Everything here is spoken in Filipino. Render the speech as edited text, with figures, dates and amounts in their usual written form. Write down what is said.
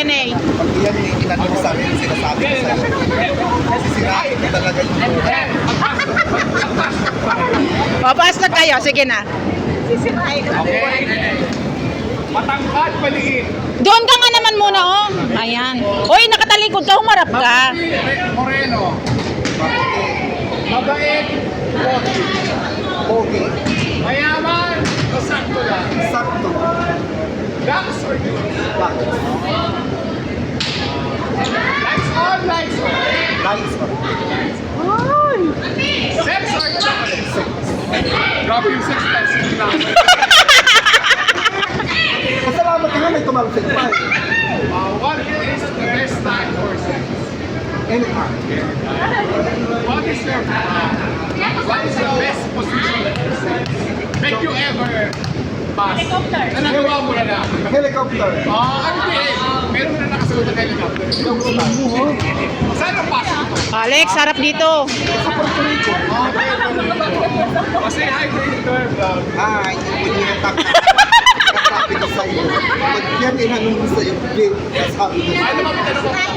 DNA. Pag yan inanong sa akin, sinasabi ko sa'yo. Sisirain ko talaga yung Papas na kayo, sige na. Okay. Matangkad, maliit. Doon ka nga naman muna, oh. Ayan. Uy, nakatalikod ka, humarap ka. Moreno. Mabait. okay. Mayaman. O sakto lang. Sakto. Ducks or dudes? Black. Lights on, lights on. Lights on. Sex or chocolate? Grabe yung sex life. Sige lang. Pasalamat ka nga may tumalsik pa eh. What is the best time for sex? Anytime. What is your what is the best position for sex? Make you ever pass? Helicopter. Na nagawa mo na lang. Helicopter. Ano ba eh? Meron na nakasunod ng helicopter. Saan ang pass ito? Alex, harap dito. Kasi hi to you, girl. Hi, hindi yung takot. Sabi ko sa'yo. Pag yan inanong mo sa'yo, babe, sabi ko Ano sa'yo. ba